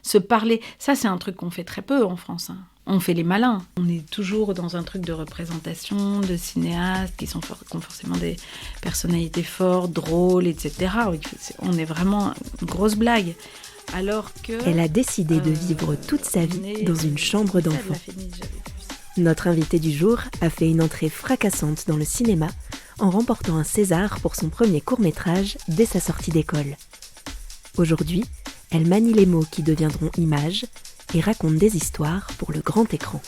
se parler. Ça, c'est un truc qu'on fait très peu en France. On fait les malins. On est toujours dans un truc de représentation, de cinéastes qui ont forcément des personnalités fortes, drôles, etc. On est vraiment une grosse blague. Alors que... Elle a décidé de vivre toute sa vie dans une chambre d'enfant. Notre invitée du jour a fait une entrée fracassante dans le cinéma en remportant un César pour son premier court-métrage dès sa sortie d'école. Aujourd'hui, elle manie les mots qui deviendront images et raconte des histoires pour le grand écran.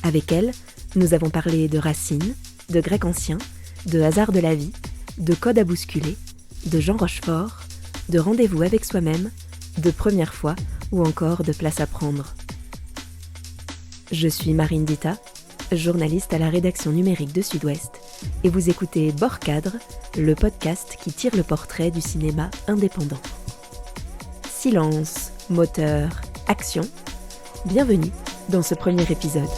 Avec elle, nous avons parlé de Racine, de grec ancien, de hasard de la vie, de code à bousculer, de Jean Rochefort, de rendez-vous avec soi-même, de première fois ou encore de place à prendre. Je suis Marine Dita, journaliste à la rédaction numérique de Sud-Ouest, et vous écoutez Bord Cadre, le podcast qui tire le portrait du cinéma indépendant. Silence, moteur, action, bienvenue dans ce premier épisode.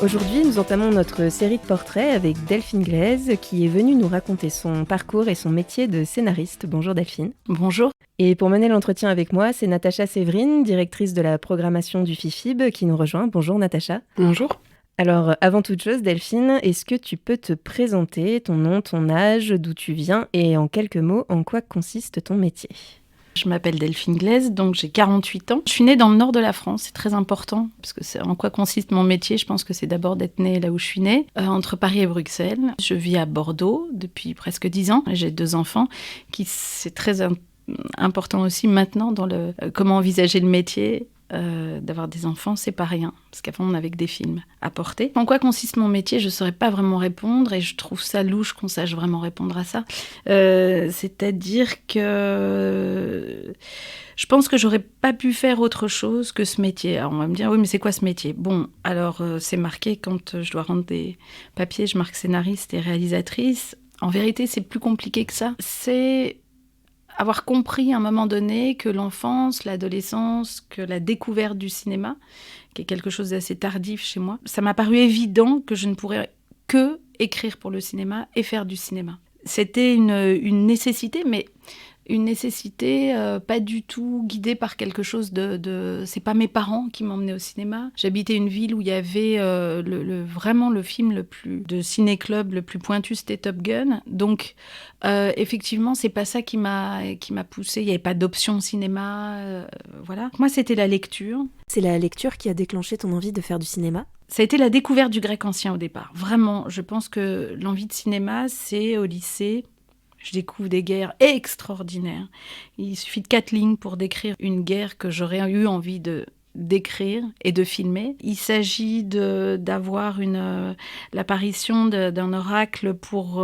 Aujourd'hui, nous entamons notre série de portraits avec Delphine Glaise, qui est venue nous raconter son parcours et son métier de scénariste. Bonjour Delphine. Bonjour. Et pour mener l'entretien avec moi, c'est Natacha Séverine, directrice de la programmation du FIFIB, qui nous rejoint. Bonjour Natacha. Bonjour. Alors, avant toute chose, Delphine, est-ce que tu peux te présenter, ton nom, ton âge, d'où tu viens, et en quelques mots, en quoi consiste ton métier ? Je m'appelle Delphine Glaise, donc j'ai 48 ans. Je suis née dans le nord de la France, c'est très important, parce que c'est en quoi consiste mon métier. Je pense que c'est d'abord d'être née là où je suis née, entre Paris et Bruxelles. Je vis à Bordeaux depuis presque 10 ans. J'ai 2 enfants, c'est très important aussi maintenant dans comment envisager le métier. D'avoir des enfants, c'est pas rien, parce qu'avant on n'avait que des films à porter. En quoi consiste mon métier, je ne saurais pas vraiment répondre, et je trouve ça louche qu'on sache vraiment répondre à ça. C'est-à-dire que je pense que j'aurais pas pu faire autre chose que ce métier. Alors on va me dire, oui, mais c'est quoi ce métier ? Bon, alors c'est marqué quand je dois rendre des papiers, je marque scénariste et réalisatrice. En vérité, c'est plus compliqué que ça. C'est avoir compris à un moment donné que l'enfance, l'adolescence, que la découverte du cinéma, qui est quelque chose d'assez tardif chez moi, ça m'a paru évident que je ne pourrais que écrire pour le cinéma et faire du cinéma. C'était une nécessité, mais une nécessité pas du tout guidée par quelque chose de... C'est pas mes parents qui m'emmenaient au cinéma. J'habitais une ville où il y avait vraiment le film de ciné-club le plus pointu, c'était Top Gun. Donc, effectivement, c'est pas ça qui m'a poussée. Il n'y avait pas d'option cinéma, voilà. Moi, c'était la lecture. C'est la lecture qui a déclenché ton envie de faire du cinéma ? Ça a été la découverte du grec ancien au départ. Vraiment, je pense que l'envie de cinéma, c'est au lycée. Je découvre des guerres extraordinaires. Il suffit de 4 lignes pour décrire une guerre que j'aurais eu envie d'écrire et de filmer. Il s'agit d'avoir l'apparition d'un oracle pour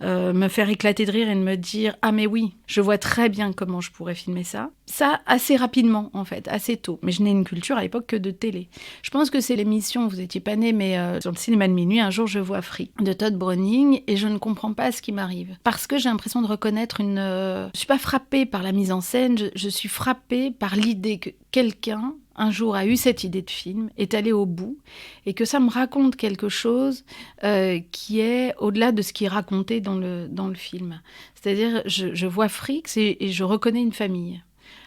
me faire éclater de rire et de me dire « Ah mais oui, je vois très bien comment je pourrais filmer ça ». Ça, assez rapidement, en fait, assez tôt. Mais je n'ai une culture à l'époque que de télé. Je pense que c'est l'émission, vous n'étiez pas nés, mais sur le cinéma de minuit, un jour je vois Free de Todd Browning et je ne comprends pas ce qui m'arrive. Parce que j'ai l'impression de reconnaître Je ne suis pas frappée par la mise en scène, je suis frappée par l'idée que quelqu'un un jour a eu cette idée de film, est allé au bout, et que ça me raconte quelque chose qui est au-delà de ce qui est raconté dans le film. C'est-à-dire, je vois Freaks et je reconnais une famille.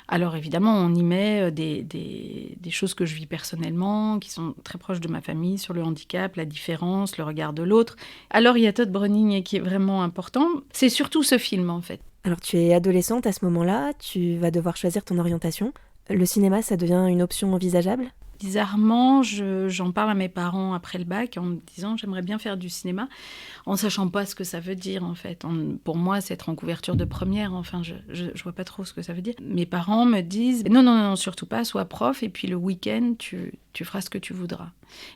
Alors évidemment, on y met des choses que je vis personnellement, qui sont très proches de ma famille, sur le handicap, la différence, le regard de l'autre. Alors il y a Todd Browning qui est vraiment important. C'est surtout ce film, en fait. Alors tu es adolescente à ce moment-là, tu vas devoir choisir ton orientation. Le cinéma, ça devient une option envisageable ? Bizarrement, j'en parle à mes parents après le bac en me disant j'aimerais bien faire du cinéma, en sachant pas ce que ça veut dire en fait. Pour moi, c'est être en couverture de première, enfin je vois pas trop ce que ça veut dire. Mes parents me disent non, surtout pas, sois prof et puis le week-end tu feras ce que tu voudras.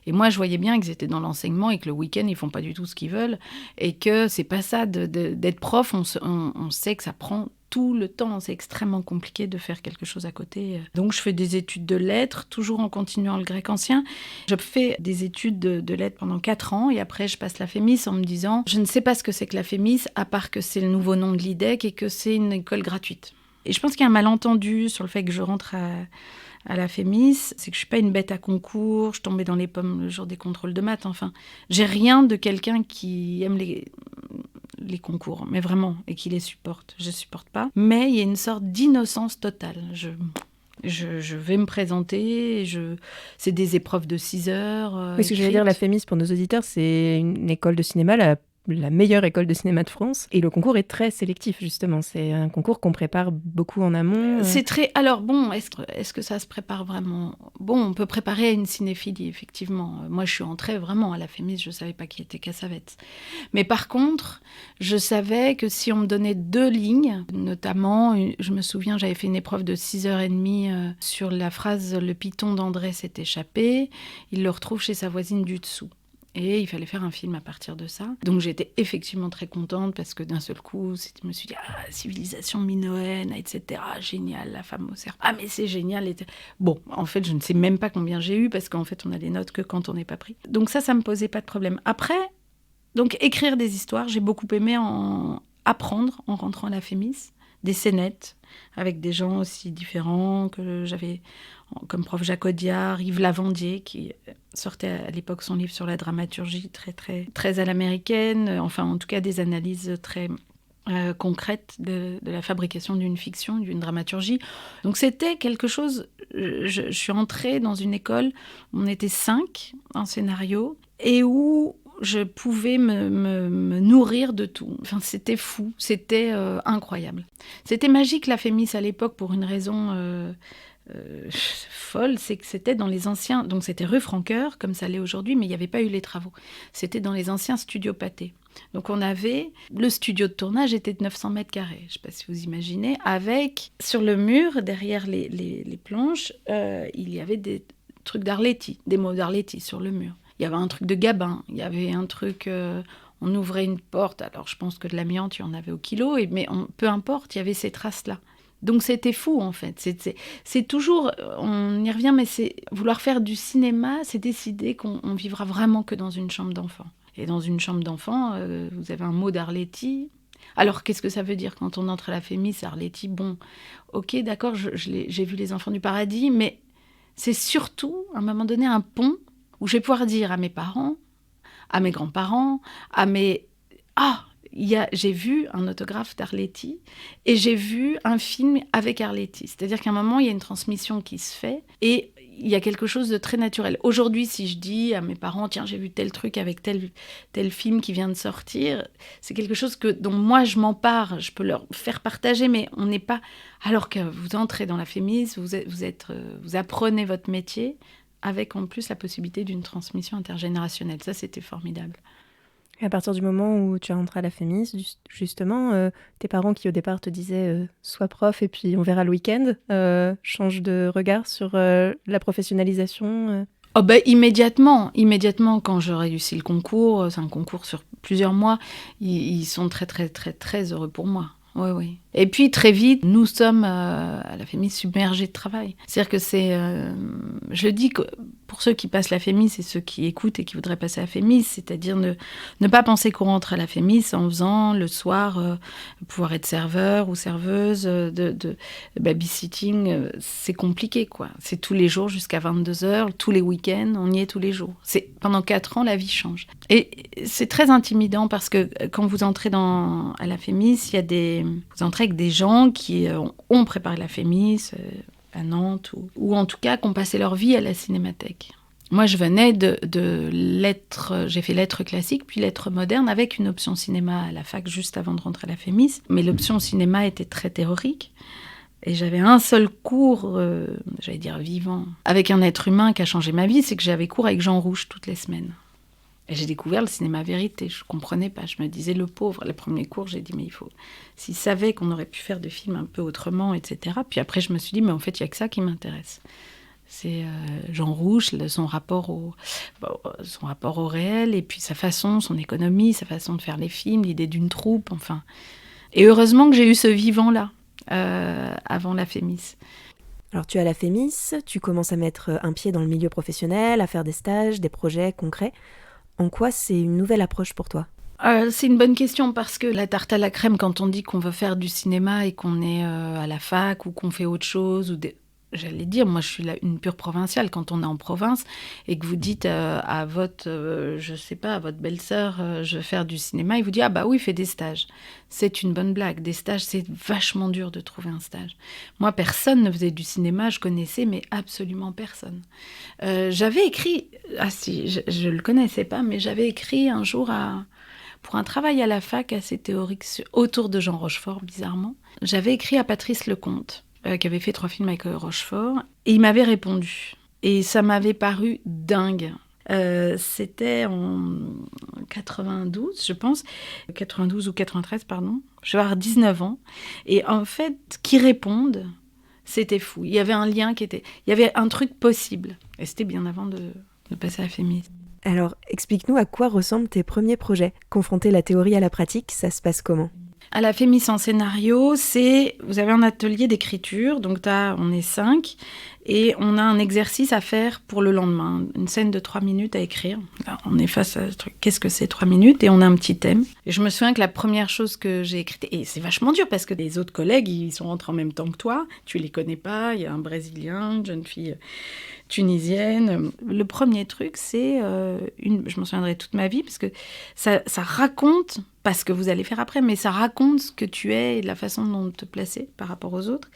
Et moi, je voyais bien qu'ils étaient dans l'enseignement et que le week-end, ils font pas du tout ce qu'ils veulent et que c'est pas ça d'être prof, on sait que ça prend tout le temps, c'est extrêmement compliqué de faire quelque chose à côté. Donc je fais des études de lettres, toujours en continuant le grec ancien. Je fais des études de lettres pendant 4 ans et après je passe la FEMIS en me disant je ne sais pas ce que c'est que la FEMIS, à part que c'est le nouveau nom de l'IDEC et que c'est une école gratuite. Et je pense qu'il y a un malentendu sur le fait que je rentre à la Fémis, c'est que je suis pas une bête à concours, je tombais dans les pommes le jour des contrôles de maths, enfin, j'ai rien de quelqu'un qui aime les concours, mais vraiment, et qui les supporte. Je supporte pas. Mais il y a une sorte d'innocence totale. Je vais me présenter, c'est des épreuves de 6 heures. Oui, ce que j'allais dire, la Fémis, pour nos auditeurs, c'est une école de cinéma, la meilleure école de cinéma de France. Et le concours est très sélectif, justement. C'est un concours qu'on prépare beaucoup en amont. C'est très... Alors bon, est-ce que ça se prépare vraiment ? Bon, on peut préparer à une cinéphilie, effectivement. Moi, je suis entrée vraiment à la Fémis, je ne savais pas qui était Cassavetes. Mais par contre, je savais que si on me donnait 2 lignes, notamment, je me souviens, j'avais fait une épreuve de 6h30 sur la phrase « Le python d'André s'est échappé », il le retrouve chez sa voisine du dessous. Et il fallait faire un film à partir de ça. Donc j'étais effectivement très contente parce que d'un seul coup, je me suis dit, civilisation minoenne, etc. Génial, la femme au serpent. Ah, mais c'est génial. Bon, en fait, je ne sais même pas combien j'ai eu parce qu'en fait, on a les notes que quand on n'est pas pris. Donc ça me posait pas de problème. Après, donc écrire des histoires, j'ai beaucoup aimé apprendre en rentrant à la Fémis, des scénettes avec des gens aussi différents que j'avais comme prof Jacques Audiard, Yves Lavandier qui sortait à l'époque son livre sur la dramaturgie très, très, très à l'américaine, enfin en tout cas des analyses très concrètes de la fabrication d'une fiction, d'une dramaturgie. Donc c'était quelque chose, je suis entrée dans une école où on était 5 en scénario et où je pouvais me nourrir de tout. Enfin, c'était fou, c'était incroyable. C'était magique la Fémis à l'époque pour une raison folle, c'est que c'était dans les anciens... Donc c'était rue Francoeur, comme ça l'est aujourd'hui, mais il n'y avait pas eu les travaux. C'était dans les anciens studios Pathé. Donc on avait... Le studio de tournage était de 900 mètres carrés, je ne sais pas si vous imaginez, avec, sur le mur, derrière les planches, il y avait des trucs d'Arletty, des mots d'Arletty sur le mur. Il y avait un truc de Gabin, il y avait un truc... on ouvrait une porte, alors je pense que de l'amiante, il y en avait au kilo, mais peu importe, il y avait ces traces-là. Donc c'était fou en fait. C'est toujours, on y revient, mais c'est vouloir faire du cinéma, c'est décider qu'on vivra vraiment que dans une chambre d'enfant. Et dans une chambre d'enfant, vous avez un mot d'Arletty. Alors qu'est-ce que ça veut dire quand on entre à la Fémis, Arletty? Bon, ok, d'accord, j'ai vu Les Enfants du Paradis, mais c'est surtout à un moment donné un pont où je vais pouvoir dire à mes parents, à mes grands-parents, à mes... j'ai vu un autographe d'Arletty et j'ai vu un film avec Arletty. C'est-à-dire qu'à un moment, il y a une transmission qui se fait et il y a quelque chose de très naturel. Aujourd'hui, si je dis à mes parents, tiens, j'ai vu tel truc avec tel film qui vient de sortir, c'est quelque chose dont moi, je m'empare, je peux leur faire partager, mais on n'est pas... Alors que vous entrez dans la Fémis, vous apprenez votre métier avec en plus la possibilité d'une transmission intergénérationnelle. Ça, c'était formidable. Et à partir du moment où tu es rentrée à la Fémis, justement, tes parents qui au départ te disaient sois prof et puis on verra le week-end, changent de regard sur la professionnalisation Immédiatement, quand je réussis le concours, c'est un concours sur plusieurs mois, ils sont très, très, très, très heureux pour moi. Oui. Et puis, très vite, nous sommes, à la Fémis, submergés de travail. C'est-à-dire que je le dis que pour ceux qui passent la Fémis et ceux qui écoutent et qui voudraient passer à la Fémis, c'est-à-dire ne pas penser qu'on rentre à la Fémis en faisant, le soir, pouvoir être serveur ou serveuse, de babysitting, c'est compliqué, quoi. C'est tous les jours jusqu'à 22h, tous les week-ends, on y est tous les jours. Pendant 4 ans, la vie change. Et c'est très intimidant parce que quand vous entrez à la Fémis, vous entrez avec des gens qui ont préparé la Fémis à Nantes ou en tout cas qui ont passé leur vie à la Cinémathèque. Moi, je venais de lettres, j'ai fait lettres classiques puis lettres modernes avec une option cinéma à la fac juste avant de rentrer à la Fémis. Mais l'option cinéma était très théorique. Et j'avais un seul cours, j'allais dire vivant, avec un être humain qui a changé ma vie, c'est que j'avais cours avec Jean Rouch toutes les semaines. Et j'ai découvert le cinéma vérité, je ne comprenais pas, je me disais le pauvre. Les premiers cours, j'ai dit mais s'il savait qu'on aurait pu faire des films un peu autrement, etc. Puis après je me suis dit mais en fait il n'y a que ça qui m'intéresse. C'est Jean Rouch, son rapport au réel, et puis sa façon, son économie, sa façon de faire les films, l'idée d'une troupe, enfin. Et heureusement que j'ai eu ce vivant-là, avant la Fémis. Alors tu es à la Fémis, tu commences à mettre un pied dans le milieu professionnel, à faire des stages, des projets concrets. En quoi c'est une nouvelle approche pour toi ? C'est une bonne question parce que la tarte à la crème, quand on dit qu'on veut faire du cinéma et qu'on est à la fac ou qu'on fait autre chose, j'allais dire, moi je suis une pure provinciale. Quand on est en province et que vous dites à votre, je sais pas, à votre belle-sœur, je veux faire du cinéma, il vous dit, ah bah oui, fais des stages. C'est une bonne blague. Des stages, c'est vachement dur de trouver un stage. Moi, personne ne faisait du cinéma, je connaissais, mais absolument personne. J'avais écrit, ah si, je le connaissais pas, mais j'avais écrit un jour pour un travail à la fac assez théorique autour de Jean Rochefort, bizarrement. J'avais écrit à Patrice Lecomte, qui avait fait 3 films avec Rochefort, et il m'avait répondu. Et ça m'avait paru dingue. C'était en 92, je pense, 92 ou 93, pardon. Je vais avoir 19 ans. Et en fait, qu'ils répondent, c'était fou. Il y avait un lien il y avait un truc possible. Et c'était bien avant de passer à Fémis. Alors, explique-nous à quoi ressemblent tes premiers projets. Confronter la théorie à la pratique, ça se passe comment ? À la Fémis en scénario, vous avez un atelier d'écriture, donc on est 5, et on a un exercice à faire pour le lendemain, une scène de 3 minutes à écrire. Alors, on est face à ce truc, qu'est-ce que c'est 3 minutes ? Et on a un petit thème. Et je me souviens que la première chose que j'ai écrite, et c'est vachement dur parce que les autres collègues, ils sont rentrés en même temps que toi, tu les connais pas, il y a un Brésilien, une jeune fille tunisienne. Le premier truc, c'est, je m'en souviendrai toute ma vie, parce que ça raconte, pas ce que vous allez faire après, mais ça raconte ce que tu es et la façon dont te placer par rapport aux autres.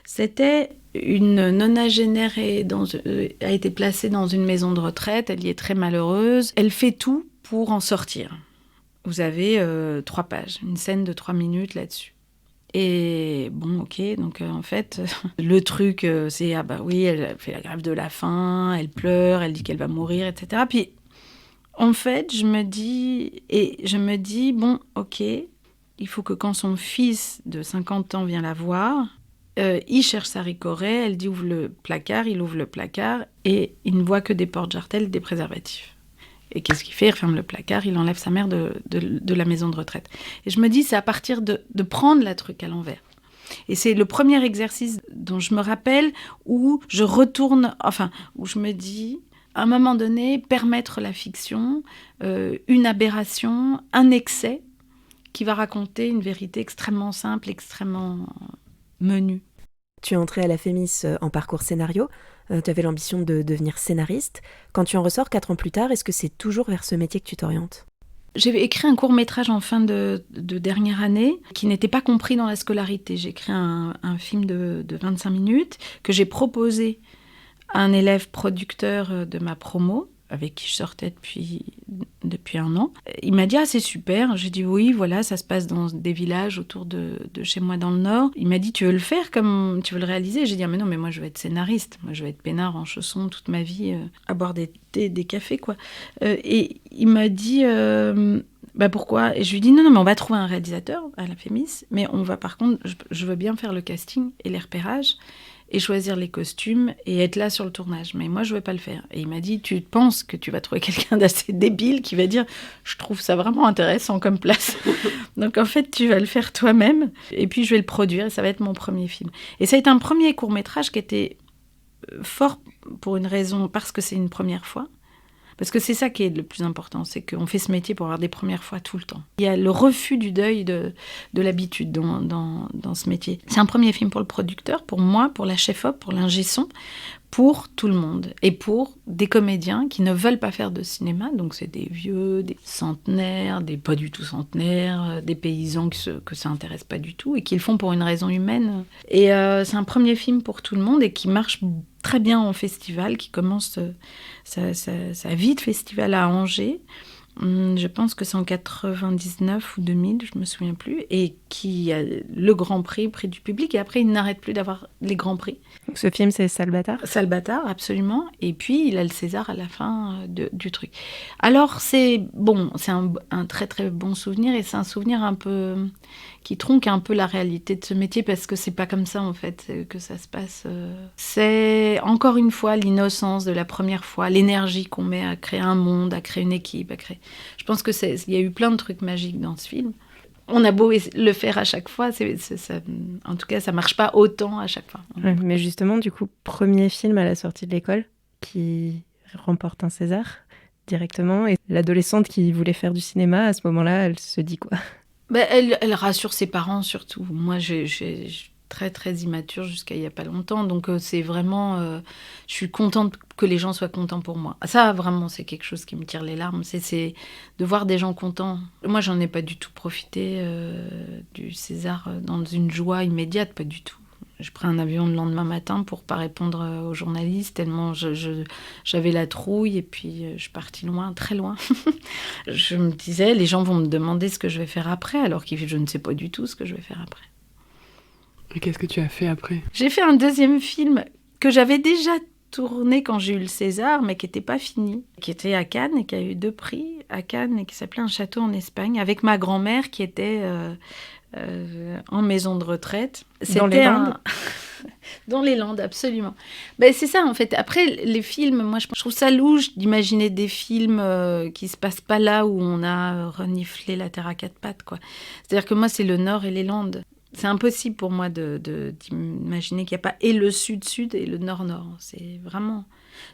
C'était une nonagénaire a été placée dans une maison de retraite, elle y est très malheureuse, elle fait tout pour en sortir. Vous avez 3 pages, une scène de 3 minutes là-dessus. Et bon, ok, donc en fait, le truc, c'est, ah bah oui, elle fait la grève de la faim, elle pleure, elle dit qu'elle va mourir, etc. Puis, en fait, je me dis, bon, ok, il faut que quand son fils de 50 ans vient la voir, il cherche sa ricorée, elle dit ouvre le placard, il ouvre le placard, et il ne voit que des porte-jartelles, des préservatifs. Et qu'est-ce qu'il fait ? Il referme le placard, il enlève sa mère de la maison de retraite. Et je me dis, c'est à partir de prendre la truc à l'envers. Et c'est le premier exercice dont je me rappelle où je retourne, où je me dis, à un moment donné, permettre la fiction, une aberration, un excès qui va raconter une vérité extrêmement simple, extrêmement menue. Tu es entrée à la Fémis en parcours scénario. Tu avais l'ambition de devenir scénariste. Quand tu en ressors 4 ans plus tard, est-ce que c'est toujours vers ce métier que tu t'orientes ? J'ai écrit un court-métrage en fin de dernière année qui n'était pas compris dans la scolarité. J'ai écrit un film de 25 minutes que j'ai proposé à un élève producteur de ma promo, avec qui je sortais depuis 1 an. Il m'a dit « Ah, c'est super !» J'ai dit « Oui, voilà, ça se passe dans des villages autour de chez moi dans le Nord. » Il m'a dit « Tu veux le faire comme tu veux le réaliser ?» J'ai dit « Ah, mais non, mais moi, je veux être scénariste. Moi, je veux être peinard en chaussons toute ma vie, à boire des thés, des cafés, quoi. » Et il m'a dit bah pourquoi ? Et je lui dis non, mais on va trouver un réalisateur à la Fémis, mais on va par contre, je veux bien faire le casting et les repérages, et choisir les costumes et être là sur le tournage. Mais moi, je ne vais pas le faire. Et il m'a dit, tu penses que tu vas trouver quelqu'un d'assez débile qui va dire, je trouve ça vraiment intéressant comme place. Donc en fait, tu vas le faire toi-même. Et puis, je vais le produire et ça va être mon premier film. Et ça a été un premier court-métrage qui était fort pour une raison, parce que c'est une première fois. Parce que c'est ça qui est le plus important, c'est qu'on fait ce métier pour avoir des premières fois tout le temps. Il y a le refus du deuil de l'habitude dans ce métier. C'est un premier film pour le producteur, pour moi, pour la chef-op, pour l'ingé son, pour tout le monde. Et pour des comédiens qui ne veulent pas faire de cinéma, donc c'est des vieux, des centenaires, des pas du tout centenaires, des paysans que ça intéresse pas du tout et qui le font pour une raison humaine. Et c'est un premier film pour tout le monde et qui marche très bien en festival, qui commence sa vie de festival à Angers. Je pense que c'est en 99 ou 2000, je me souviens plus, et qui a le Grand Prix du public, et après il n'arrête plus d'avoir les Grands Prix. Donc ce film, c'est Salbatare ? Salbatare, absolument, et puis il a le César à la fin du truc. Alors c'est un très très bon souvenir, et c'est un souvenir un peu qui tronque un peu la réalité de ce métier, parce que c'est pas comme ça en fait que ça se passe. C'est encore une fois l'innocence de la première fois, l'énergie qu'on met à créer un monde, à créer une équipe, à créer... Je pense qu'il y a eu plein de trucs magiques dans ce film. On a beau le faire à chaque fois, ça, en tout cas, ça marche pas autant à chaque fois. Ouais, mais justement, du coup, premier film à la sortie de l'école qui remporte un César directement, et l'adolescente qui voulait faire du cinéma, à ce moment-là, elle se dit quoi ? Elle rassure ses parents surtout. Moi, très très immature jusqu'à il n'y a pas longtemps. Donc c'est vraiment... je suis contente que les gens soient contents pour moi. Ça, vraiment, c'est quelque chose qui me tire les larmes. C'est de voir des gens contents. Moi, j'en ai pas du tout profité du César dans une joie immédiate, pas du tout. Je prends un avion le lendemain matin pour pas répondre aux journalistes, tellement j'avais la trouille, et puis je suis partie loin, très loin. Je me disais, les gens vont me demander ce que je vais faire après, alors que je ne sais pas du tout ce que je vais faire après. Et qu'est-ce que tu as fait après ? J'ai fait un deuxième film que j'avais déjà tourné quand j'ai eu le César, mais qui n'était pas fini, qui était à Cannes et qui a eu 2 prix à Cannes, et qui s'appelait Un château en Espagne, avec ma grand-mère qui était... en maison de retraite. Dans les Landes Dans les Landes, absolument. Ben, c'est ça, en fait. Après, les films, moi, je trouve ça louche d'imaginer des films qui se passent pas là où on a reniflé la terre à 4 pattes, quoi. C'est-à-dire que moi, c'est le Nord et les Landes. C'est impossible pour moi d'imaginer qu'il n'y a pas et le Sud-Sud et le Nord-Nord. C'est vraiment...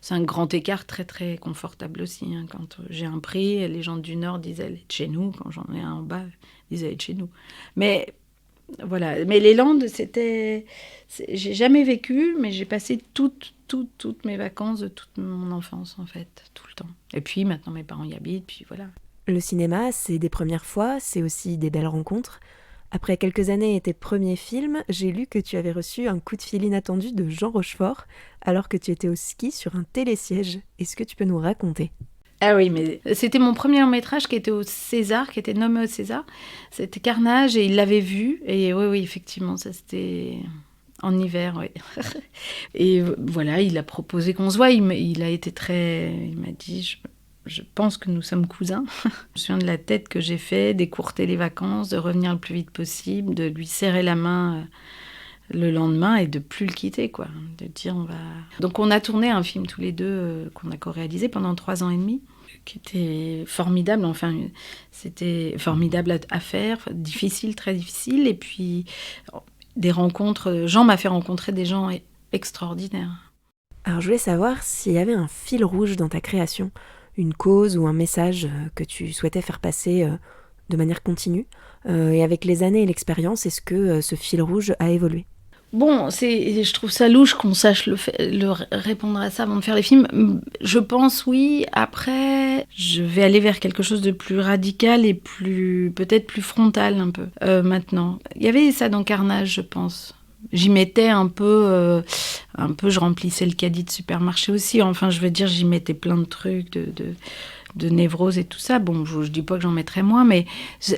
C'est un grand écart très, très confortable aussi. Hein. Quand j'ai un prix, les gens du Nord disent « elle est de chez nous ». Quand j'en ai un en bas, ils disent « elle est de chez nous ». Mais voilà. Mais les Landes, j'ai jamais vécu, mais j'ai passé toutes mes vacances de toute mon enfance, en fait, tout le temps. Et puis, maintenant, mes parents y habitent, puis voilà. Le cinéma, c'est des premières fois, c'est aussi des belles rencontres. Après quelques années et tes premiers films, j'ai lu que tu avais reçu un coup de fil inattendu de Jean Rochefort alors que tu étais au ski sur un télésiège. Est-ce que tu peux nous raconter ? Ah oui, mais c'était mon premier long-métrage qui était au César, qui était nommé au César. C'était Carnage et il l'avait vu. Et oui, effectivement, ça c'était en hiver, oui. Et voilà, il a proposé qu'on se voie. Il a été très... Il m'a dit... Je pense que nous sommes cousins. Je me souviens de la tête que j'ai fait, d'écourter les vacances, de revenir le plus vite possible, de lui serrer la main le lendemain et de plus le quitter, quoi. De dire on va... Donc on a tourné un film tous les deux qu'on a co-réalisé pendant 3 ans et demi, qui était formidable. Enfin, c'était formidable à faire, difficile, très difficile. Et puis des rencontres. Jean m'a fait rencontrer des gens extraordinaires. Alors je voulais savoir s'il y avait un fil rouge dans ta création, une cause ou un message que tu souhaitais faire passer de manière continue. Et avec les années et l'expérience, est-ce que ce fil rouge a évolué ? Bon, je trouve ça louche qu'on sache répondre à ça avant de faire les films. Je pense oui. Après, je vais aller vers quelque chose de plus radical et peut-être plus frontal un peu maintenant. Il y avait ça dans Carnage, je pense. J'y mettais un peu, je remplissais le caddie de supermarché aussi. Enfin, je veux dire, j'y mettais plein de trucs, de névrose et tout ça. Bon, je dis pas que j'en mettrais moins, mais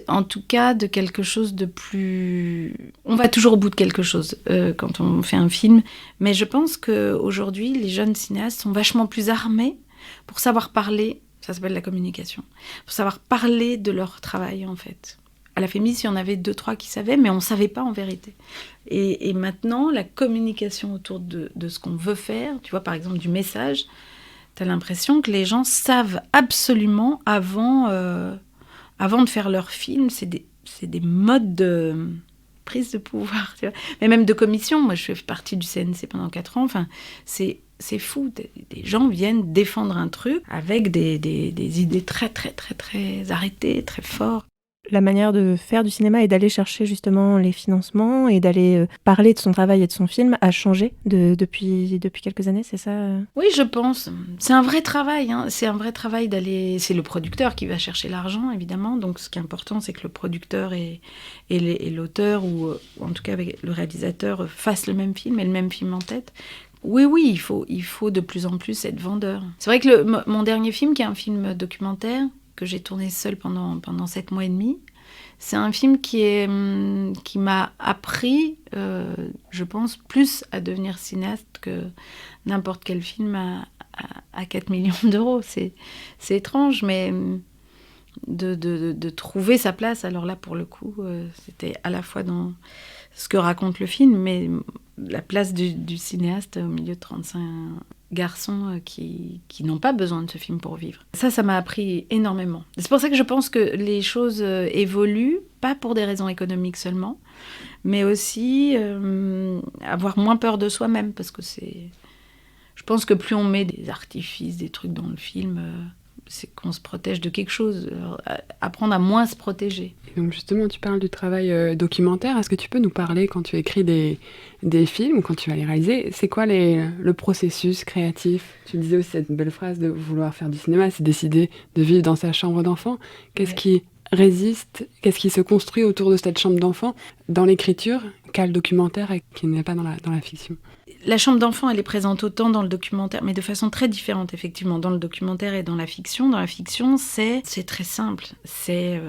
en tout cas, de quelque chose de plus... On va toujours au bout de quelque chose quand on fait un film. Mais je pense qu'aujourd'hui, les jeunes cinéastes sont vachement plus armés pour savoir parler, ça s'appelle la communication, pour savoir parler de leur travail, en fait. À la Fémis, il y en avait 2-3 qui savaient, mais on ne savait pas en vérité. Et maintenant, la communication autour de ce qu'on veut faire, tu vois, par exemple, du message, tu as l'impression que les gens savent absolument avant de faire leur film. C'est des modes de prise de pouvoir, tu vois. Mais même de commission. Moi, je fais partie du CNC pendant 4 ans. Enfin, c'est fou. Des gens viennent défendre un truc avec des idées très, très, très, très arrêtées, très fortes. La manière de faire du cinéma et d'aller chercher justement les financements et d'aller parler de son travail et de son film a changé depuis quelques années, c'est ça ? Oui, je pense. C'est un vrai travail. Hein. C'est un vrai travail d'aller... C'est le producteur qui va chercher l'argent, évidemment. Donc, ce qui est important, c'est que le producteur et l'auteur, ou en tout cas avec le réalisateur, fassent le même film et le même film en tête. Oui, il faut de plus en plus être vendeur. C'est vrai que mon dernier film, qui est un film documentaire, que j'ai tourné seule pendant 7 mois et demi. C'est un film qui m'a appris, je pense, plus à devenir cinéaste que n'importe quel film à 4 millions d'euros. C'est étrange, mais de trouver sa place, alors là, pour le coup, c'était à la fois dans ce que raconte le film, mais la place du cinéaste au milieu de 35 garçons qui n'ont pas besoin de ce film pour vivre. Ça m'a appris énormément. C'est pour ça que je pense que les choses évoluent, pas pour des raisons économiques seulement, mais aussi avoir moins peur de soi-même, parce que je pense que plus on met des artifices, des trucs dans le film, c'est qu'on se protège de quelque chose. Alors, apprendre à moins se protéger. Et donc justement, tu parles du travail documentaire. Est-ce que tu peux nous parler, quand tu écris des films ou quand tu vas les réaliser, c'est quoi le processus créatif? Tu disais aussi cette belle phrase de vouloir faire du cinéma, c'est décider de vivre dans sa chambre d'enfant. Qu'est-ce qui résiste, qu'est-ce qui se construit autour de cette chambre d'enfant dans l'écriture qu'a le documentaire et qui n'est pas dans la fiction? La chambre d'enfant, elle est présente autant dans le documentaire, mais de façon très différente, effectivement, dans le documentaire et dans la fiction. Dans la fiction, c'est très simple. C'est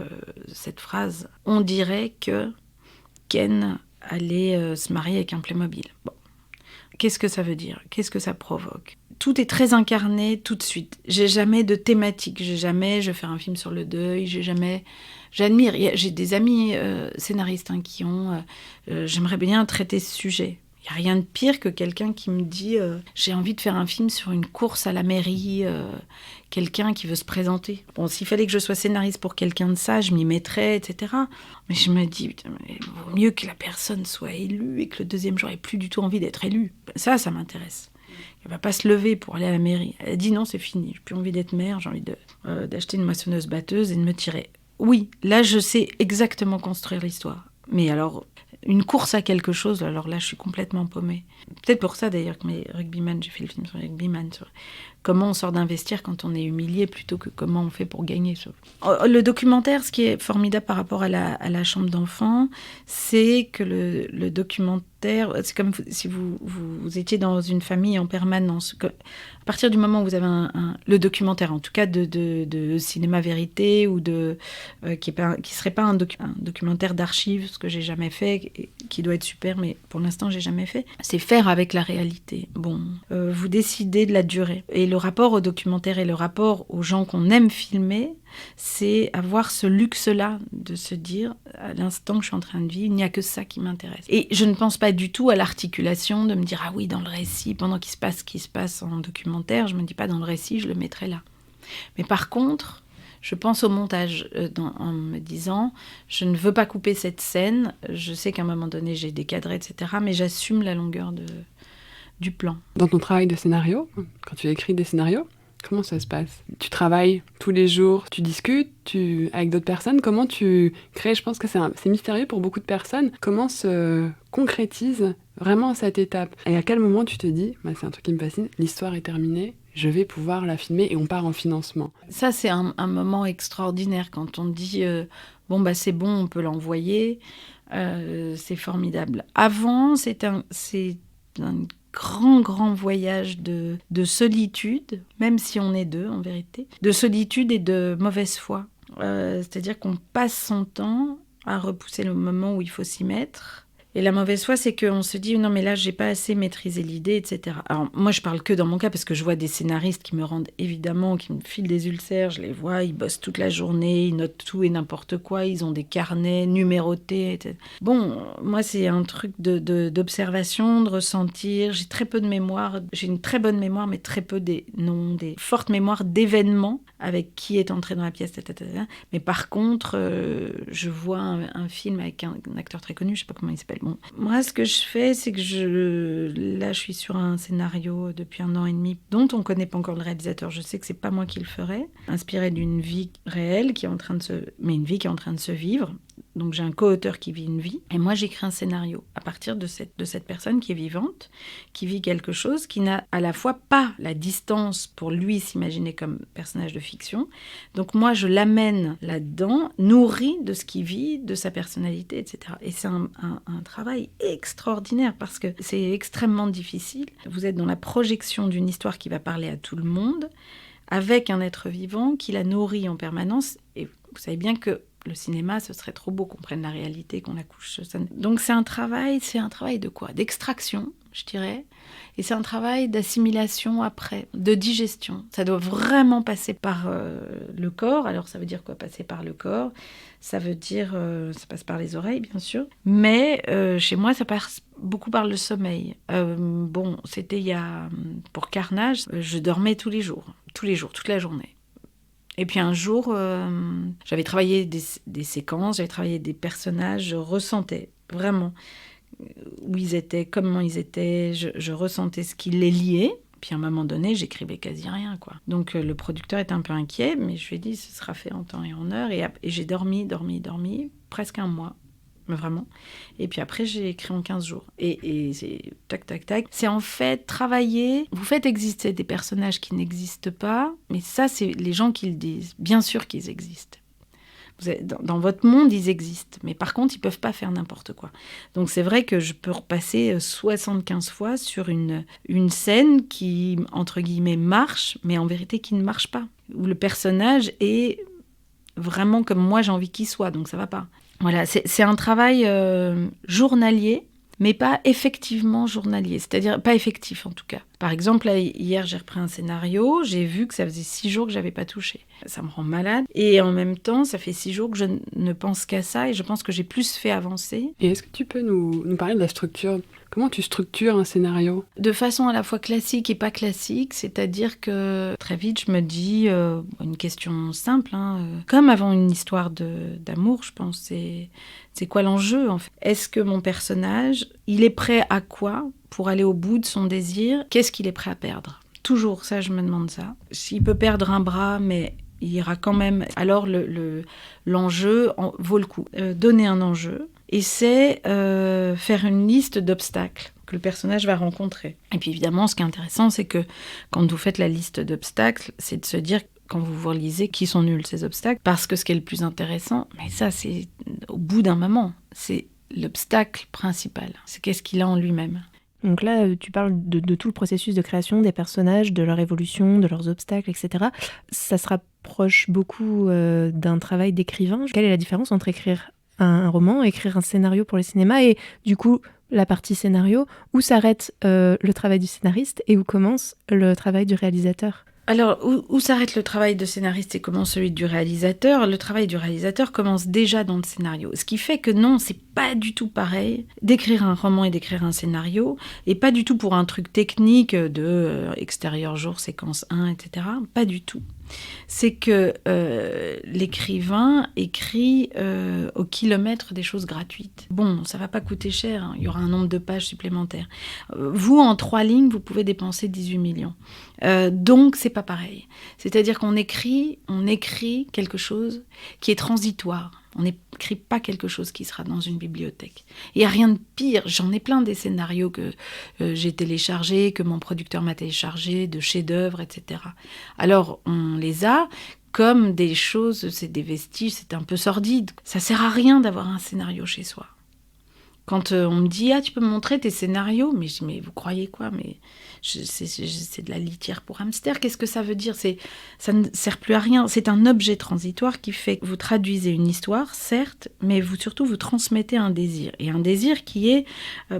cette phrase « On dirait que Ken allait se marier avec un Playmobil ». Bon. Qu'est-ce que ça veut dire? Qu'est-ce que ça provoque? Tout est très incarné tout de suite. J'ai jamais de thématique. Je vais faire un film sur le deuil. J'admire. J'ai des amis scénaristes qui ont... j'aimerais bien traiter ce sujet. Il n'y a rien de pire que quelqu'un qui me dit j'ai envie de faire un film sur une course à la mairie, quelqu'un qui veut se présenter. Bon, s'il fallait que je sois scénariste pour quelqu'un de ça, je m'y mettrais, etc. Mais je me dis, putain, il vaut mieux que la personne soit élue et que le deuxième jour, elle n'ait plus du tout envie d'être élue. Ça m'intéresse. Elle ne va pas se lever pour aller à la mairie. Elle dit non, c'est fini, j'ai plus envie d'être maire, j'ai envie d'acheter une moissonneuse-batteuse et de me tirer. Oui, là, je sais exactement construire l'histoire. Mais alors... une course à quelque chose, alors là, je suis complètement paumée. Peut-être pour ça, d'ailleurs, que mes rugbyman, j'ai fait le film sur les rugbyman, sur comment on sort d'un vestiaire quand on est humilié, plutôt que comment on fait pour gagner. Le documentaire, ce qui est formidable par rapport à la chambre d'enfant, c'est que le documentaire, c'est comme si vous étiez dans une famille en permanence. À partir du moment où vous avez le documentaire, en tout cas de cinéma vérité, ou qui serait pas un documentaire d'archives, ce que j'ai jamais fait, qui doit être super, mais pour l'instant j'ai jamais fait, c'est faire avec la réalité. Bon, vous décidez de la durée. Et le rapport au documentaire et le rapport aux gens qu'on aime filmer, c'est avoir ce luxe-là de se dire, à l'instant que je suis en train de vivre, il n'y a que ça qui m'intéresse. Et je ne pense pas du tout à l'articulation de me dire, ah oui, dans le récit, pendant qu'il se passe ce qui se passe en documentaire, je me dis pas dans le récit, je le mettrai là. Mais par contre, je pense au montage en me disant, je ne veux pas couper cette scène, je sais qu'à un moment donné j'ai décadré, etc., mais j'assume la longueur du plan. Dans ton travail de scénario, quand tu écris des scénarios, comment ça se passe? Tu travailles tous les jours, tu discutes avec d'autres personnes. Comment tu crées? Je pense que c'est mystérieux pour beaucoup de personnes. Comment se concrétise vraiment cette étape? Et à quel moment tu te dis, c'est un truc qui me fascine, l'histoire est terminée, je vais pouvoir la filmer et on part en financement? Ça, c'est un moment extraordinaire quand on dit c'est bon, on peut l'envoyer. C'est formidable. Avant, c'est un grand voyage de solitude, même si on est deux en vérité, de solitude et de mauvaise foi. C'est-à-dire qu'on passe son temps à repousser le moment où il faut s'y mettre. Et la mauvaise foi, c'est qu'on se dit « Non, mais là, j'ai pas assez maîtrisé l'idée, etc. » Alors, moi, je parle que dans mon cas, parce que je vois des scénaristes qui me rendent évidemment, qui me filent des ulcères, je les vois, ils bossent toute la journée, ils notent tout et n'importe quoi, ils ont des carnets numérotés, etc. Bon, moi, c'est un truc d'observation, de ressentir. J'ai très peu de mémoire, j'ai une très bonne mémoire, mais très peu des fortes mémoires d'événements avec qui est entré dans la pièce, etc. Mais par contre, je vois un film avec un acteur très connu, je sais pas comment il s'appelle. Bon. Moi, ce que je fais, c'est que là, je suis sur un scénario depuis 1 an et demi, dont on ne connaît pas encore le réalisateur. Je sais que c'est pas moi qui le ferai, inspiré d'une vie réelle mais une vie qui est en train de se vivre. Donc j'ai un co-auteur qui vit une vie, et moi j'écris un scénario à partir de cette personne qui est vivante, qui vit quelque chose, qui n'a à la fois pas la distance pour lui s'imaginer comme personnage de fiction. Donc moi je l'amène là-dedans, nourri de ce qu'il vit, de sa personnalité, etc. Et c'est un travail extraordinaire parce que c'est extrêmement difficile. Vous êtes dans la projection d'une histoire qui va parler à tout le monde, avec un être vivant qui la nourrit en permanence. Et vous savez bien que le cinéma, ce serait trop beau qu'on prenne la réalité, qu'on la couche. Donc c'est un travail de quoi? D'extraction, je dirais. Et c'est un travail d'assimilation après, de digestion. Ça doit vraiment passer par le corps. Alors ça veut dire quoi, passer par le corps? Ça veut dire, ça passe par les oreilles, bien sûr. Mais chez moi, ça passe beaucoup par le sommeil. C'était pour Carnage, je dormais tous les jours, toute la journée. Et puis un jour, j'avais travaillé des séquences, j'avais travaillé des personnages, je ressentais vraiment où ils étaient, comment ils étaient, je ressentais ce qui les liait, Puis à un moment donné, j'écrivais quasi rien, quoi. Donc le producteur était un peu inquiet, mais je lui ai dit, ce sera fait en temps et en heure. Et j'ai dormi, presque un mois. Mais vraiment. Et puis après, j'ai écrit en 15 jours. Et c'est tac, tac, tac. C'est en fait travailler. Vous faites exister des personnages qui n'existent pas, mais ça, c'est les gens qui le disent. Bien sûr qu'ils existent. Dans votre monde, ils existent. Mais par contre, ils ne peuvent pas faire n'importe quoi. Donc c'est vrai que je peux repasser 75 fois sur une scène qui, entre guillemets, marche, mais en vérité qui ne marche pas. Où le personnage est vraiment comme moi j'ai envie qu'il soit, donc ça ne va pas. Voilà, c'est un travail journalier, mais pas effectivement journalier, c'est-à-dire pas effectif en tout cas. Par exemple, là, hier, j'ai repris un scénario, j'ai vu que ça faisait 6 jours que je n'avais pas touché. Ça me rend malade. Et en même temps, ça fait 6 jours que je ne pense qu'à ça et je pense que j'ai plus fait avancer. Et est-ce que tu peux nous parler de la structure ? Comment tu structures un scénario ? De façon à la fois classique et pas classique, c'est-à-dire que très vite, je me dis une question simple, comme avant une histoire d'amour, je pense, c'est quoi l'enjeu en fait ? Est-ce que mon personnage, il est prêt à quoi pour aller au bout de son désir ? Qu'est-ce qu'il est prêt à perdre ? Toujours, ça, je me demande ça. S'il peut perdre un bras, mais il ira quand même... Alors, l'enjeu vaut le coup. Donner un enjeu, et c'est faire une liste d'obstacles que le personnage va rencontrer. Et puis, évidemment, ce qui est intéressant, c'est que quand vous faites la liste d'obstacles, c'est de se dire... quand vous relisez, qui sont nuls ces obstacles, parce que ce qui est le plus intéressant, mais ça c'est au bout d'un moment, c'est l'obstacle principal, c'est qu'est-ce qu'il a en lui-même. Donc là, tu parles de tout le processus de création des personnages, de leur évolution, de leurs obstacles, etc. Ça se rapproche beaucoup d'un travail d'écrivain. Quelle est la différence entre écrire un roman, écrire un scénario pour le cinéma et du coup la partie scénario, où s'arrête le travail du scénariste et où commence le travail du réalisateur ? Alors, où s'arrête le travail de scénariste et commence celui du réalisateur ? Le travail du réalisateur commence déjà dans le scénario. Ce qui fait que non, c'est pas du tout pareil d'écrire un roman et d'écrire un scénario, et pas du tout pour un truc technique de extérieur jour, séquence 1, etc. Pas du tout. C'est que l'écrivain écrit au kilomètre des choses gratuites. Bon, ça va pas coûter cher, hein, il y aura un nombre de pages supplémentaires. Vous, en 3 lignes, vous pouvez dépenser 18 millions. Donc, c'est pas pareil. C'est-à-dire qu'on écrit quelque chose qui est transitoire. On n'écrit pas quelque chose qui sera dans une bibliothèque. Il n'y a rien de pire. J'en ai plein des scénarios que j'ai téléchargés, que mon producteur m'a téléchargés, de chefs-d'œuvre, etc. Alors, on les a comme des choses, c'est des vestiges, c'est un peu sordide. Ça ne sert à rien d'avoir un scénario chez soi. Quand on me dit « Ah, tu peux me montrer tes scénarios ?» Mais je dis « Mais vous croyez quoi ? Mais c'est de la litière pour hamster. Qu'est-ce que ça veut dire ? Ça ne sert plus à rien. C'est un objet transitoire qui fait que vous traduisez une histoire, certes, mais surtout vous transmettez un désir. Et un désir qui est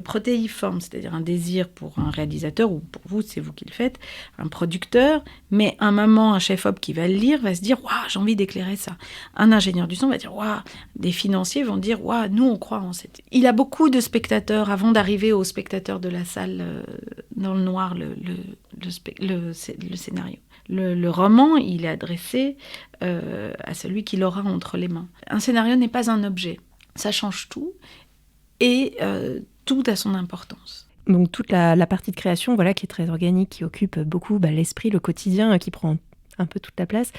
protéiforme, c'est-à-dire un désir pour un réalisateur, ou pour vous, c'est vous qui le faites, un producteur, mais un moment, un chef-op qui va le lire va se dire « Waouh, j'ai envie d'éclairer ça ». Un ingénieur du son va dire « Waouh ». Des financiers vont dire « Waouh, nous on croit en cette... » Il a beaucoup de spectateurs, avant d'arriver aux spectateurs de la salle dans le noir, le scénario. Le roman, il est adressé à celui qui l'aura entre les mains. Un scénario n'est pas un objet. Ça change tout et tout a son importance. Donc toute la partie de création, voilà, qui est très organique, qui occupe beaucoup l'esprit, le quotidien, qui prend un peu toute la place.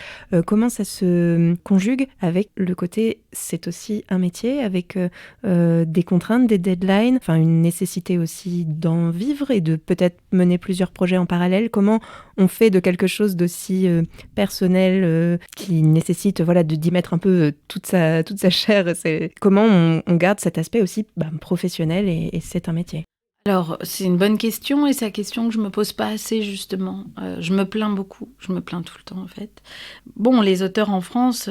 Comment ça se conjugue avec le côté, c'est aussi un métier, avec des contraintes, des deadlines, enfin une nécessité aussi d'en vivre et de peut-être mener plusieurs projets en parallèle. Comment on fait de quelque chose d'aussi personnel qui nécessite d'y mettre un peu toute sa chair, comment on garde cet aspect aussi professionnel et c'est un métier. Alors, c'est une bonne question et c'est la question que je me pose pas assez, justement. Je me plains beaucoup, je me plains tout le temps, en fait. Bon, les auteurs en France,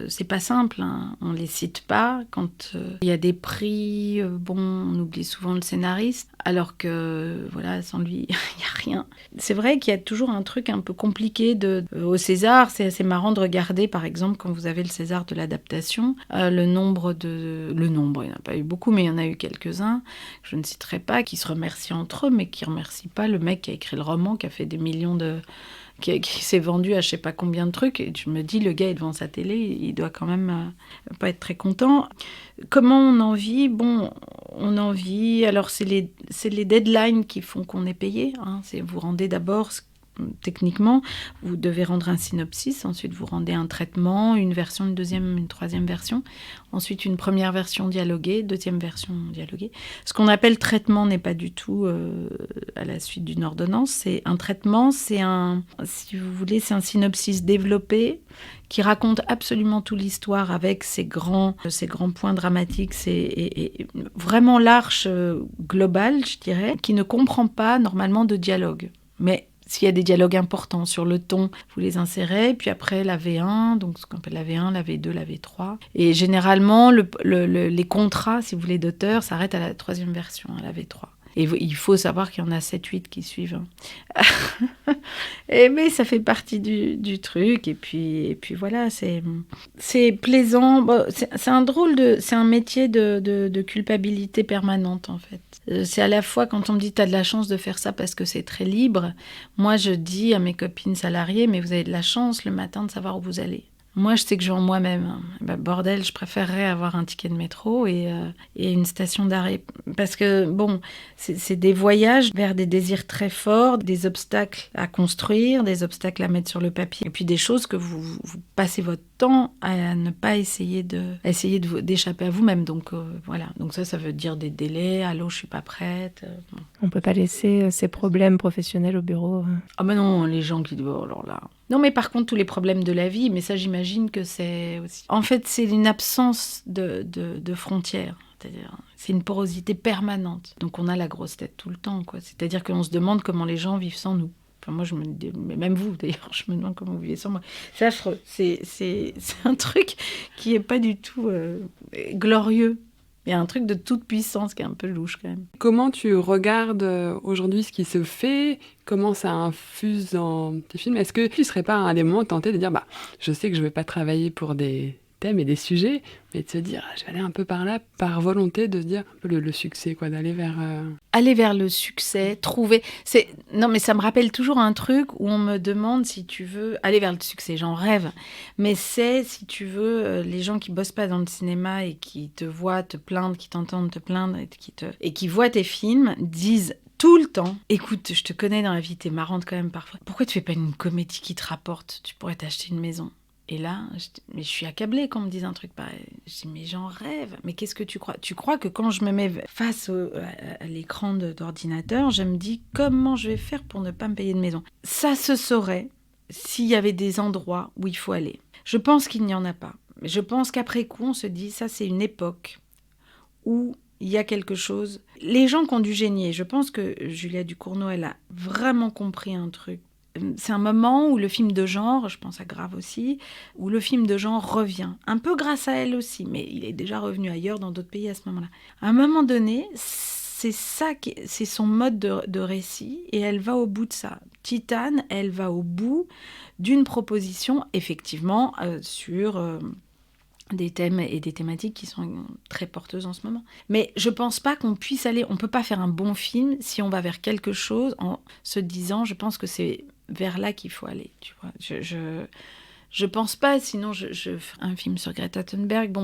c'est pas simple, hein. On les cite pas. Quand il y a des prix, on oublie souvent le scénariste, alors que, voilà, sans lui, il y a rien. C'est vrai qu'il y a toujours un truc un peu compliqué au César. C'est assez marrant de regarder, par exemple, quand vous avez le César de l'adaptation, le nombre, il n'y en a pas eu beaucoup, mais il y en a eu quelques-uns, je ne citerai pas, qui se remercient entre eux, mais qui ne remercient pas le mec qui a écrit le roman, qui a fait des millions qui s'est vendu à je sais pas combien de trucs. Et je me dis, le gars est devant sa télé, il doit quand même pas être très content. Comment on en vit ? Bon, on en vit. Alors, c'est les deadlines qui font qu'on est payé. Hein. Vous rendez d'abord... Techniquement, vous devez rendre un synopsis, ensuite vous rendez un traitement, une version, une deuxième, une troisième version, ensuite une première version dialoguée, deuxième version dialoguée. Ce qu'on appelle traitement n'est pas du tout à la suite d'une ordonnance. C'est un traitement, si vous voulez, c'est un synopsis développé qui raconte absolument toute l'histoire avec ses grands points dramatiques, et vraiment l'arche globale, je dirais, qui ne comprend pas normalement de dialogue. Mais s'il y a des dialogues importants sur le ton, vous les insérez, puis après la V1, donc ce qu'on appelle la V1, la V2, la V3. Et généralement, les contrats, si vous voulez, d'auteur s'arrêtent à la troisième version, à la V3. Et il faut savoir qu'il y en a 7-8 qui suivent. Mais ça fait partie du truc. Et puis voilà, c'est plaisant. Bon, c'est un métier de culpabilité permanente, en fait. C'est à la fois quand on me dit « t'as de la chance de faire ça parce que c'est très libre », moi je dis à mes copines salariées « mais vous avez de la chance le matin de savoir où vous allez ». Moi, je sais que je vais en moi-même. Bordel, je préférerais avoir un ticket de métro et une station d'arrêt. Parce que, bon, c'est des voyages vers des désirs très forts, des obstacles à construire, des obstacles à mettre sur le papier. Et puis des choses que vous passez votre temps à ne pas essayer d'échapper à vous-même. Donc, voilà. Donc ça veut dire des délais. « Allô, je suis pas prête. » On ne peut pas laisser ses problèmes professionnels au bureau. Ah ben non, les gens qui disent « oh, alors là... » Non, mais par contre, tous les problèmes de la vie, mais ça, j'imagine que c'est aussi... En fait, c'est une absence de frontières. C'est-à-dire, c'est une porosité permanente. Donc, on a la grosse tête tout le temps, quoi. C'est-à-dire qu'on se demande comment les gens vivent sans nous. Enfin, moi, mais même vous, d'ailleurs, je me demande comment vous vivez sans moi. C'est affreux. C'est un truc qui n'est pas du tout glorieux. Il y a un truc de toute puissance qui est un peu louche quand même. Comment tu regardes aujourd'hui ce qui se fait ? Comment ça infuse dans tes films ? Est-ce que tu ne serais pas à des moments tenté de dire je sais que je ne vais pas travailler pour des thèmes et des sujets, mais de se dire je vais aller un peu par là, par volonté de se dire un peu le succès, quoi, d'aller vers... Aller vers le succès, trouver... Non, mais ça me rappelle toujours un truc où on me demande si tu veux... Aller vers le succès, j'en rêve. Mais c'est, si tu veux, les gens qui bossent pas dans le cinéma et qui te voient te plaindre, qui t'entendent te plaindre et qui voient tes films, disent tout le temps, écoute, je te connais dans la vie, t'es marrante quand même parfois. Pourquoi tu fais pas une comédie qui te rapporte ? Tu pourrais t'acheter une maison. Et là, je suis accablée quand on me dise un truc pareil. Je dis, mais j'en rêve. Mais qu'est-ce que tu crois ? Tu crois que quand je me mets face à l'écran d'ordinateur, je me dis, comment je vais faire pour ne pas me payer de maison ? Ça se saurait s'il y avait des endroits où il faut aller. Je pense qu'il n'y en a pas. Mais je pense qu'après coup, on se dit, ça c'est une époque où il y a quelque chose. Les gens qui ont du génie, je pense que Julia Ducournau, elle a vraiment compris un truc. C'est un moment où le film de genre, je pense à Grave aussi, où le film de genre revient. Un peu grâce à elle aussi, mais il est déjà revenu ailleurs dans d'autres pays à ce moment-là. À un moment donné, c'est son mode de récit et elle va au bout de ça. Titane, elle va au bout d'une proposition, effectivement, sur... des thèmes et des thématiques qui sont très porteuses en ce moment. Mais je pense pas qu'on puisse aller... On peut pas faire un bon film si on va vers quelque chose en se disant, je pense que c'est vers là qu'il faut aller, tu vois. Je pense pas, sinon je ferais un film sur Greta Thunberg.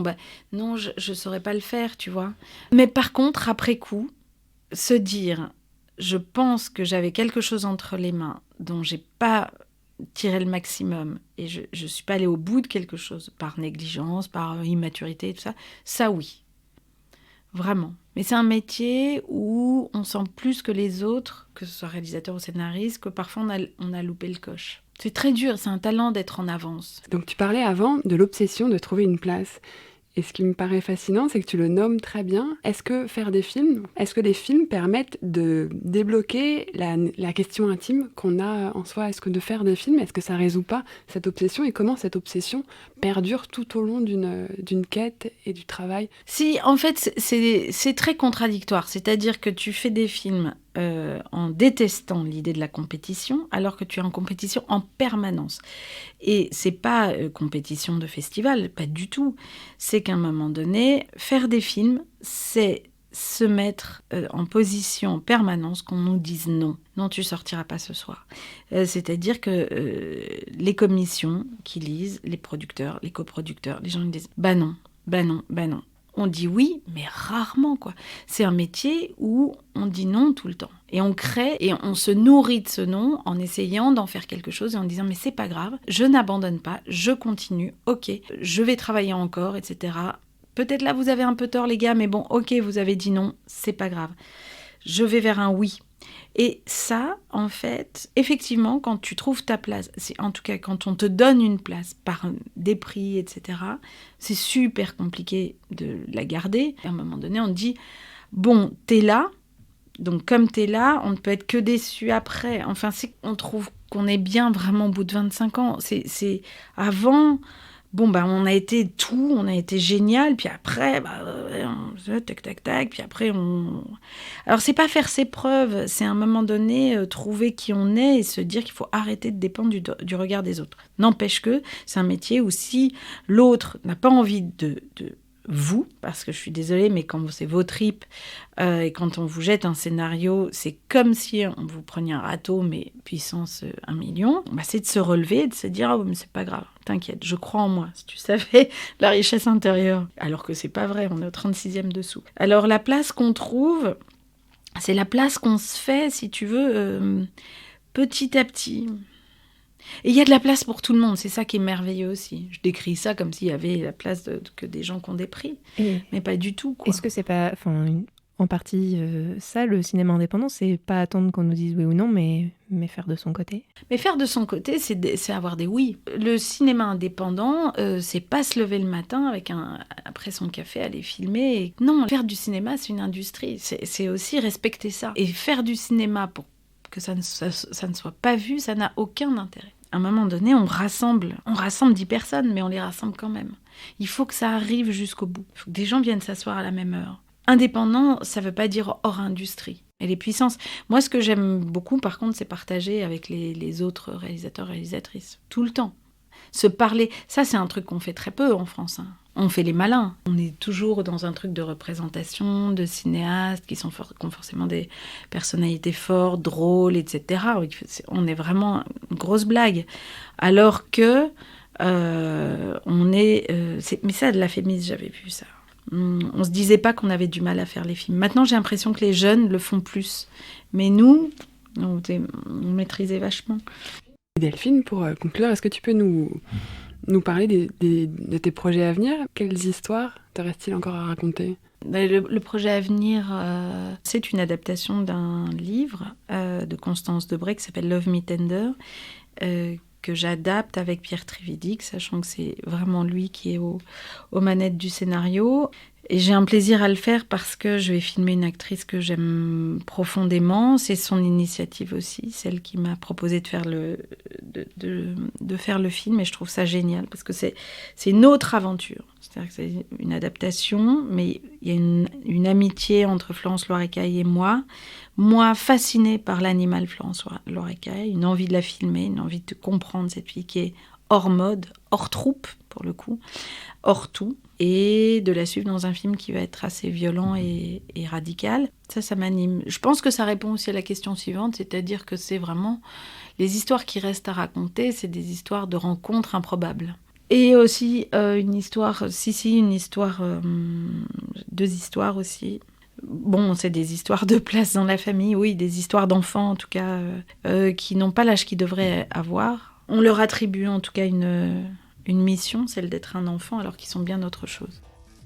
Non, je saurais pas le faire, tu vois. Mais par contre, après coup, se dire, je pense que j'avais quelque chose entre les mains dont j'ai pas tiré le maximum et je suis pas allée au bout de quelque chose par négligence, par immaturité, tout ça. Ça, oui. Vraiment. Mais c'est un métier où on sent plus que les autres, que ce soit réalisateur ou scénariste, que parfois on a loupé le coche. C'est très dur, c'est un talent d'être en avance. Donc tu parlais avant de l'obsession de trouver une place. Et ce qui me paraît fascinant, c'est que tu le nommes très bien. Est-ce que les films permettent de débloquer la question intime qu'on a en soi ? Est-ce que de faire des films, est-ce que ça résout pas cette obsession ? Et comment cette obsession perdure tout au long d'une quête et du travail ? Si, en fait, c'est très contradictoire. C'est-à-dire que tu fais des films en détestant l'idée de la compétition, alors que tu es en compétition en permanence. Et c'est pas compétition de festival, pas du tout. C'est qu'à un moment donné, faire des films, c'est se mettre en position en permanence qu'on nous dise non. Non, tu sortiras pas ce soir. C'est-à-dire que les commissions qui lisent, les producteurs, les coproducteurs, les gens ils disent bah non. On dit oui, mais rarement, quoi. C'est un métier où on dit non tout le temps. Et on crée et on se nourrit de ce non en essayant d'en faire quelque chose et en disant mais c'est pas grave, je n'abandonne pas, je continue, ok, je vais travailler encore, etc. Peut-être là vous avez un peu tort les gars, mais bon, ok, vous avez dit non, c'est pas grave. Je vais vers un oui. Et ça, en fait, effectivement, quand tu trouves ta place, en tout cas quand on te donne une place par des prix, etc., c'est super compliqué de la garder. À un moment donné, on te dit, bon, t'es là, donc comme t'es là, on ne peut être que déçu après. Enfin, on trouve qu'on est bien vraiment au bout de 25 ans. C'est avant... Bon, on a été tout, on a été génial, puis après, tac, puis après, Alors, c'est pas faire ses preuves, c'est à un moment donné trouver qui on est et se dire qu'il faut arrêter de dépendre du regard des autres. N'empêche que c'est un métier où si l'autre n'a pas envie de vous, parce que je suis désolée, mais quand c'est vos tripes et quand on vous jette un scénario, c'est comme si on vous preniez un râteau, mais puissance 1 million, c'est de se relever et de se dire « Oh, mais c'est pas grave, t'inquiète, je crois en moi. » Si tu savais la richesse intérieure. Alors que c'est pas vrai, on est au 36e dessous. Alors la place qu'on trouve, c'est la place qu'on se fait, si tu veux, petit à petit. Et il y a de la place pour tout le monde, c'est ça qui est merveilleux aussi. Je décris ça comme s'il y avait la place que des gens qui ont des prix, mais pas du tout, quoi. Est-ce que c'est pas, en partie ça, le cinéma indépendant, c'est pas attendre qu'on nous dise oui ou non, mais faire de son côté? Mais faire de son côté, c'est avoir des oui. Le cinéma indépendant, c'est pas se lever le matin après son café, aller filmer. Non, faire du cinéma, c'est une industrie. C'est aussi respecter ça. Et faire du cinéma pour que ça ne soit pas vu, ça n'a aucun intérêt. À un moment donné, on rassemble 10 personnes, mais on les rassemble quand même. Il faut que ça arrive jusqu'au bout. Il faut que des gens viennent s'asseoir à la même heure. Indépendant, ça ne veut pas dire hors industrie. Et les puissances. Moi, ce que j'aime beaucoup, par contre, c'est partager avec les autres réalisateurs, réalisatrices. Tout le temps. Se parler. Ça, c'est un truc qu'on fait très peu en France. On fait les malins. On est toujours dans un truc de représentation, de cinéastes qui ont forcément des personnalités fortes, drôles, etc. On est vraiment une grosse blague. Alors que on est... mais ça, de la féminisme, j'avais vu ça. On se disait pas qu'on avait du mal à faire les films. Maintenant, j'ai l'impression que les jeunes le font plus. Mais nous, on maîtrisait vachement. Delphine, pour conclure, est-ce que tu peux nous parler de tes projets à venir? Quelles histoires te reste-t-il encore à raconter? Le projet à venir, c'est une adaptation d'un livre de Constance Debray qui s'appelle Love Me Tender, que j'adapte avec Pierre Trividic, sachant que c'est vraiment lui qui est aux manettes du scénario. Et j'ai un plaisir à le faire parce que je vais filmer une actrice que j'aime profondément. C'est son initiative aussi, celle qui m'a proposé de faire le film. Et je trouve ça génial parce que c'est une autre aventure. C'est-à-dire que c'est une adaptation, mais il y a une amitié entre Florence Loirecaille et moi. Moi, fascinée par l'animal Florence Loirecaille, une envie de la filmer, une envie de comprendre cette fille qui est hors mode, hors troupe, pour le coup, hors tout, et de la suivre dans un film qui va être assez violent et radical. Ça m'anime. Je pense que ça répond aussi à la question suivante, c'est-à-dire que c'est vraiment les histoires qui restent à raconter, c'est des histoires de rencontres improbables. Et aussi une histoire, deux histoires aussi. Bon, c'est des histoires de place dans la famille, oui, des histoires d'enfants en tout cas, qui n'ont pas l'âge qu'ils devraient avoir. On leur attribue en tout cas une mission, celle d'être un enfant, alors qu'ils sont bien autre chose.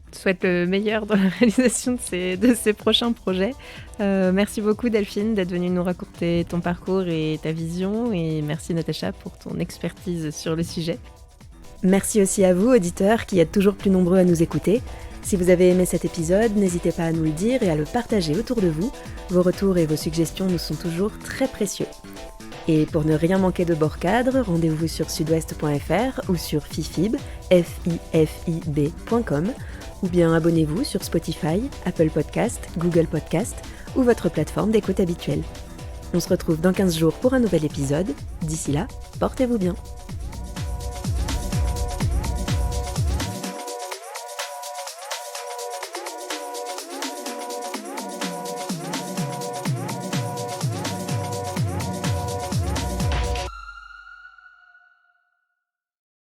Je te souhaite le meilleur dans la réalisation de ces prochains projets. Merci beaucoup Delphine d'être venue nous raconter ton parcours et ta vision, et merci Natacha pour ton expertise sur le sujet. Merci aussi à vous, auditeurs, qui êtes toujours plus nombreux à nous écouter. Si vous avez aimé cet épisode, n'hésitez pas à nous le dire et à le partager autour de vous. Vos retours et vos suggestions nous sont toujours très précieux. Et pour ne rien manquer de Bord Cadre, rendez-vous sur sudouest.fr ou sur fifib, fifib.com, ou bien abonnez-vous sur Spotify, Apple Podcast, Google Podcast ou votre plateforme d'écoute habituelle. On se retrouve dans 15 jours pour un nouvel épisode. D'ici là, portez-vous bien.